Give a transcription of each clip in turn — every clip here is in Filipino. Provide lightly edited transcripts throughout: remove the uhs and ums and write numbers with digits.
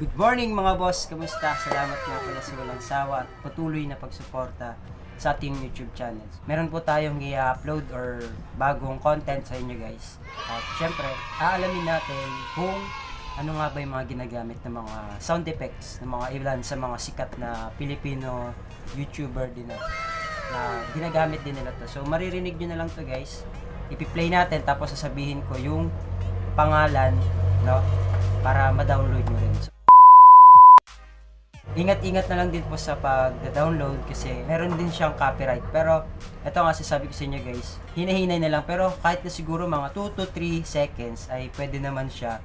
Good morning mga boss! Kamusta? Salamat nga pala sa walang sawa at patuloy na pagsuporta sa ating YouTube channel. Meron po tayong i-upload or bagong content sa inyo guys. At syempre, aalamin natin kung ano nga ba yung mga ginagamit ng mga sound effects ng mga ilan sa mga sikat na Filipino YouTuber din na ginagamit din nila to. So maririnig nyo na lang to guys. Ipi-play natin tapos sasabihin ko yung pangalan, no? Para ma-download nyo rin. So, ingat-ingat na lang din po sa pag-download kasi meron din siyang copyright. Pero ito nga sasabi ko sa inyo guys, hinahinay na lang pero kahit na siguro mga 2 to 3 seconds ay pwede naman siya.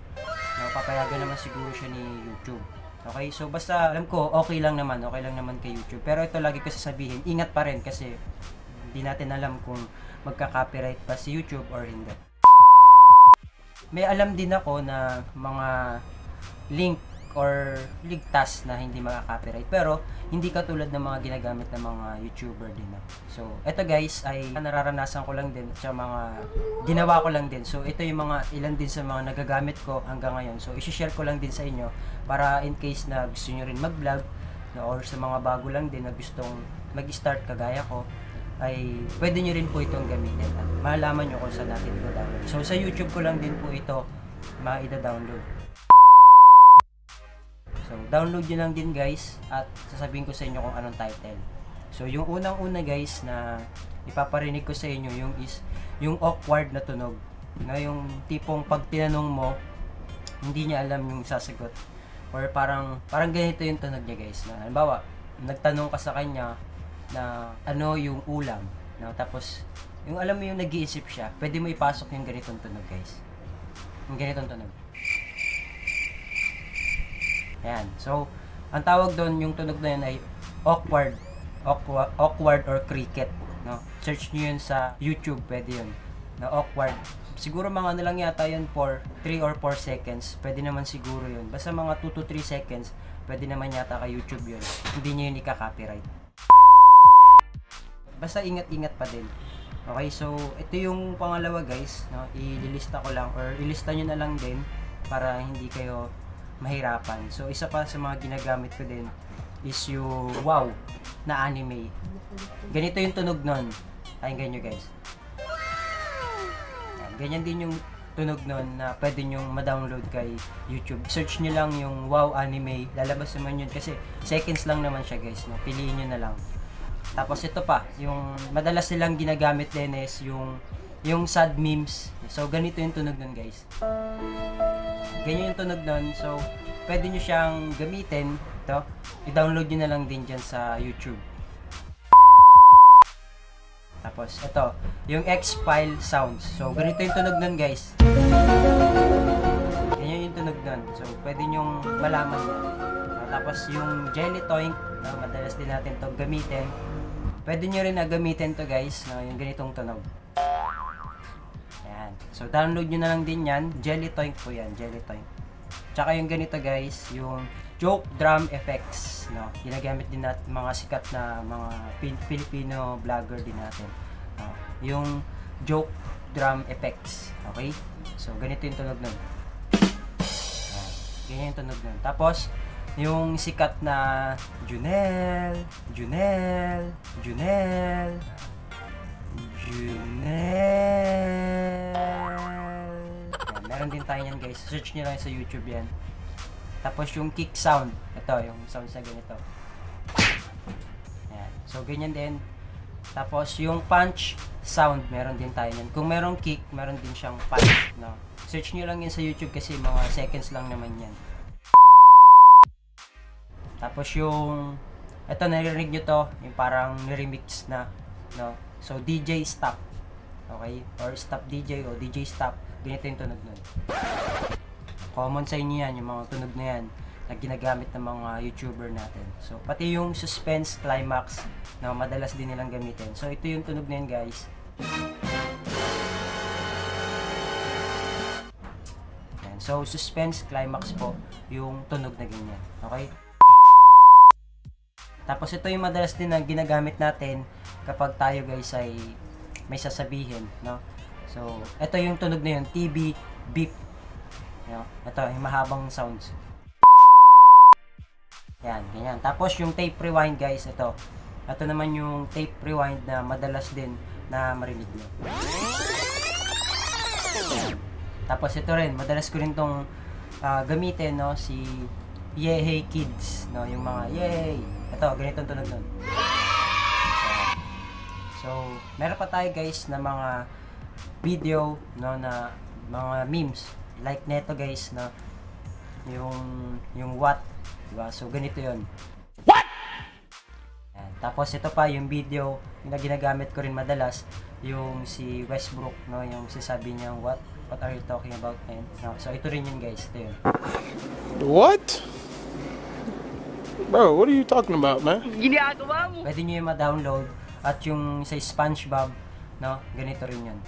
No, papayagan naman siguro siya ni YouTube. Okay, so basta alam ko okay lang naman kay YouTube. Pero ito lagi ko sasabihin, ingat pa rin kasi hindi natin alam kung magka-copyright pa si YouTube or hindi. May alam din ako na mga link or ligtas na hindi maka-copyright pero hindi katulad ng mga ginagamit ng mga YouTuber din. So, ito guys ay nararanasan ko lang din sa mga ginawa ko lang din. So, ito yung mga ilan din sa mga nagagamit ko hanggang ngayon. So, i-share ko lang din sa inyo para in case na gusto niyo rin mag-vlog or sa mga bago lang din na gustong mag-start kagaya ko ay pwede nyo rin po itong gamitin at malaman nyo kung saan natin i-download. So, sa YouTube ko lang din po ito ma-download. So, download nyo lang din guys at sasabihin ko sa inyo kung anong title. So, yung unang-una guys na ipaparinig ko sa inyo yung awkward na tunog. Na yung tipong pag tinanong mo, hindi niya alam yung sasagot. Or parang ganito yung tunog niya guys. Na, halimbawa, nagtanong ka sa kanya na ano yung ulam. No? Tapos, yung alam mo yung nag-iisip siya, pwede mo ipasok yung ganitong tunog guys. Yung ganitong tunog. Ayan. So, ang tawag doon, yung tunog na yun ay awkward or cricket. No? Search nyo yun sa YouTube, pwede yun. Na awkward. Siguro mga ano lang yata yun for 3 or 4 seconds. Pwede naman siguro yun. Basta mga 2 to 3 seconds, pwede naman yata kay YouTube yun. Hindi nyo yun ika-copyright. Basta ingat-ingat pa din. Okay, so ito yung pangalawa guys. No? Ililista ko lang or ilista nyo na lang din para hindi kayo mahirapan. So, isa pa sa mga ginagamit ko din is yung wow na anime. Ganito yung tunog nun. Pakinggan nyo guys. Ganyan din yung tunog nun na pwede nyo ma-download kay YouTube. Search nyo lang yung wow anime. Lalabas naman yun kasi seconds lang naman siya guys. No? Piliin nyo na lang. Tapos ito pa, yung madalas nilang ginagamit din is yung sad memes. So, ganito yung tunog nun guys. Ganyan yung tunog nun. So, pwede nyo siyang gamitin. Ito, i-download nyo na lang din dyan sa YouTube. Tapos, ito, yung X-File Sounds. So, ganito yung tunog nun, guys. Ganyan yung tunog nun. So, pwede nyong malaman yan. Tapos, yung Jelly Toink, madalas din natin ito gamitin. Pwede nyo rin na gamitin to guys, yung ganitong tunog. So, download nyo na lang din yan. Jelly Toink po yan. Jelly Toink. Tsaka yung ganito guys, yung joke drum effects. No? Ginagamit din natin mga sikat na mga Filipino vlogger din natin. Yung joke drum effects. Okay? So, ganito yung tunog nun. Ganyan yung tunog nun. Tapos, yung sikat na Junel. Meron din tayo yan guys. Search nyo lang sa YouTube yan. Tapos yung kick sound. Ito, yung sound sa ganito. Ayan. So, ganyan din. Tapos yung punch sound. Meron din tayo yan. Kung merong kick, meron din siyang punch. No? Search nyo lang yan sa YouTube kasi mga seconds lang naman yan. Tapos yung ito, narinig nyo to. Yung parang remix na. No? So, DJ stop. Okay? Or stop DJ o DJ stop. Ganito yung tunog nun. Common sa inyo yan, yung mga tunog na yan na ginagamit ng mga YouTuber natin. So, pati yung suspense climax na madalas din nilang gamitin. So, ito yung tunog na yan guys. Yan. So, suspense climax po yung tunog na ganyan. Okay? Tapos, ito yung madalas din na ginagamit natin kapag tayo guys ay may sasabihin, no? So, ito yung tunog na yun, TB beep. Ito, yung mahabang sounds. Yan, ganyan. Tapos yung tape rewind guys, ito. Ito naman yung tape rewind na madalas din na marinig nyo. Yan. Tapos ito rin, madalas ko rin tong gamitin, no, si Yeah Hey Kids, no, yung mga yay. Ito, ganitong tunog nun. So, meron pa tayo guys na mga video, no, na mga memes like neto guys, no, yung what, diba? So, ganito yon. What? Yan. Tapos ito pa yung video na ginagamit ko rin madalas, yung si Westbrook, no, yung sasabi niya what are you talking about, man? No, so ito rin yun guys, ito yun. What? Bro, what are you talking about, man? Ginagawa mo. Pwede nyo yung ma-download, at yung sa SpongeBob, no, ganito rin yun.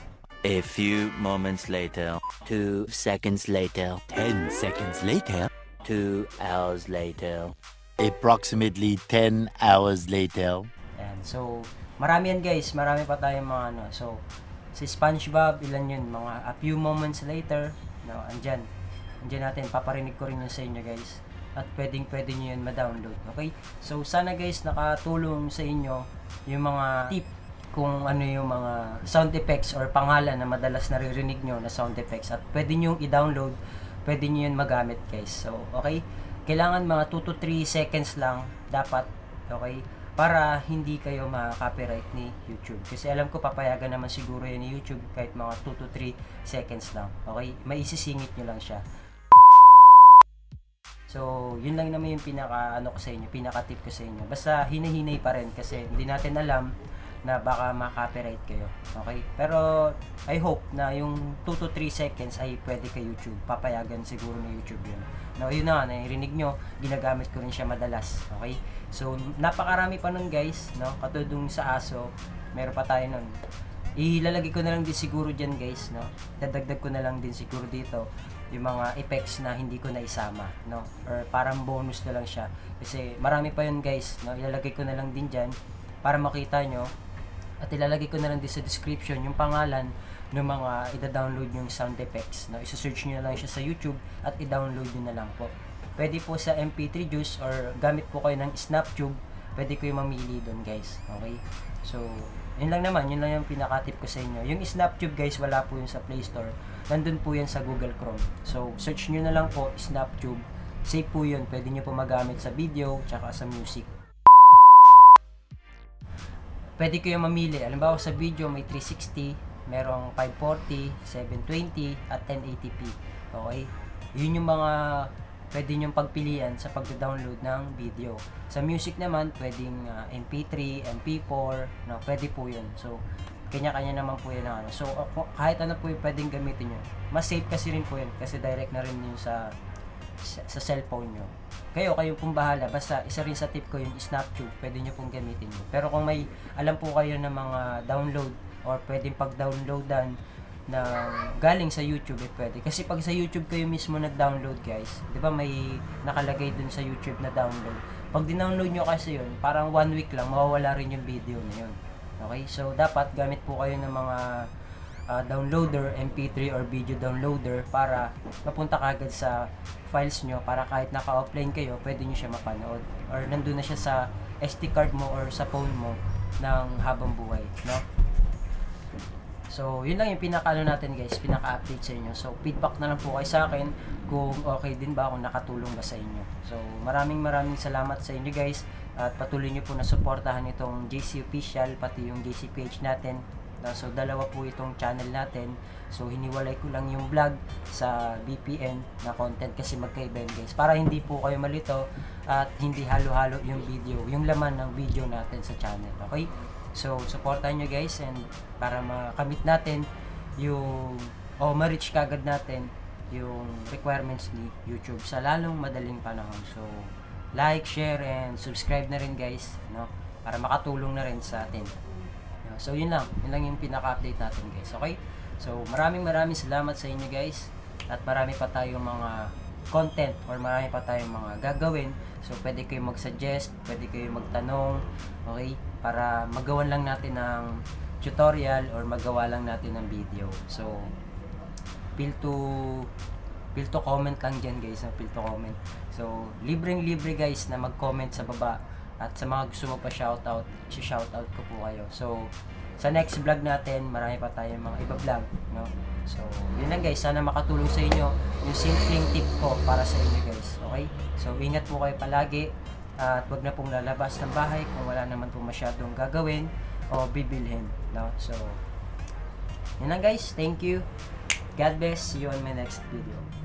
A few moments later, 2 seconds later, 10 seconds later, 2 hours later, approximately 10 hours later. Ayan, so marami yan guys, marami pa tayong mga ano. So si SpongeBob, ilan yun, mga a few moments later, no, andyan natin, paparinig ko rin yun sa inyo guys, at pwede nyo yun ma-download. Okay, so sana guys nakatulong sa inyo yung mga tip kung ano yung mga sound effects or pangalan na madalas naririnig nyo na sound effects, at pwede nyo i-download, pwede nyo yun magamit guys. So okay, kailangan mga 2 to 3 seconds lang dapat, okay, para hindi kayo ma-copyright ni YouTube. Kasi alam ko papayagan naman siguro yan ni YouTube kahit mga 2 to 3 seconds lang. Okay? Maisisingit nyo lang siya. So, yun lang naman yung pinaka ano ko sa inyo, pinaka tip ko sa inyo. Basta hinahinay pa rin kasi hindi natin alam na baka ma-copyright kayo. Okay? Pero I hope na yung 2 to 3 seconds ay pwede kay YouTube. Papayagan siguro ni YouTube yun. No, yun na, narinig nyo, ginagamit ko rin siya madalas. Okay? So, napakarami pa nun guys, no? Katulad dun sa aso, meron pa tayo nun. Ilalagay ko na lang din siguro dyan guys, no? Dadagdag ko na lang din siguro dito yung mga effects na hindi ko na isama, no? Or parang bonus na lang siya. Kasi marami pa yun guys, no? Ilalagay ko na lang din dyan para makita nyo. At ilalagay ko na lang din sa description yung pangalan ng mga ida-download yung sound effects. No? Isa-search nyo na lang siya sa YouTube at i-download nyo na lang po. Pwede po sa MP3 Juice or gamit po kayo ng Snaptube, pwede ko yung mamili doon guys. Okay? So, yun lang naman, yun lang yung pinaka-tip ko sa inyo. Yung Snaptube guys, wala po yun sa Play Store. Nandun po yan sa Google Chrome. So, search nyo na lang po, Snaptube. Safe po yun. Pwede nyo po magamit sa video, tsaka sa music. Pwede kayo mamili. Alam sa video may 360, merong 540, 720 at 1080p. Okay? Yun yung mga pwede nyong pagpilian sa pagda-download ng video. Sa music naman, pwedeng MP3, MP4, no, pwede po yun. So, kanya-kanya naman po yun ang ano. So, kahit ano po yung pwedeng gamitin nyo. Mas safe kasi rin po yun kasi direct na rin yun sa cellphone nyo. Kayong pong bahala. Basta isa rin sa tip ko yung Snaptube, pwede nyo pong gamitin nyo. Pero kung may alam po kayo ng mga download or pwedeng pag-downloadan na galing sa YouTube, pwede. Kasi pag sa YouTube kayo mismo nag-download guys, di ba may nakalagay dun sa YouTube na download. Pag dinownload nyo kasi yun, parang 1 week lang, mawawala rin yung video na yun. Okay? So, dapat gamit po kayo ng mga downloader, MP3 or video downloader para mapunta kagad sa files nyo para kahit naka-offline kayo, pwede nyo siya mapanood or nandun na siya sa SD card mo or sa phone mo ng habang buhay, no? So, yun lang yung pinaka-ano natin guys, pinaka-update sa inyo. So, feedback na lang po kayo sa akin kung okay din ba, kung nakatulong ba sa inyo. So, maraming salamat sa inyo guys at patuloy nyo po na suportahan itong JC Official pati yung JC page natin. So, dalawa po itong channel natin. So, hiniwalay ko lang yung vlog sa VPN na content kasi magkaiba yun guys. Para hindi po kayo malito at hindi halo-halo yung video, yung laman ng video natin sa channel. Okay? So, supportan nyo guys and para makamit natin yung, ma-reach kagad natin yung requirements ni YouTube sa lalong madaling panahon. So, like, share, and subscribe na rin guys, no? Para makatulong na rin sa atin. So, yun lang yung pinaka-update natin guys. Okay? So, maraming salamat sa inyo guys. At marami pa tayong mga content or marami pa tayong mga gagawin. So, pwede kayo mag-suggest, pwede kayo magtanong, okay? Para magawan lang natin ng tutorial or magawa lang natin ng video. So, feel to feel to comment lang dyan guys, no? Feel to comment. So, libreng libre guys na mag-comment sa baba. At sa mga gusto mo pa shoutout, shoutout ko po kayo. So, sa next vlog natin, marami pa tayong mga iba vlog, no? So, yun lang guys, sana makatulong sa inyo yung simpleng tip ko para sa inyo guys, okay? So, ingat po kayo palagi at wag na pong lalabas ng bahay kung wala naman po masyadong gagawin o bibilhin, no? So, yun lang guys, thank you. God bless, see you on my next video.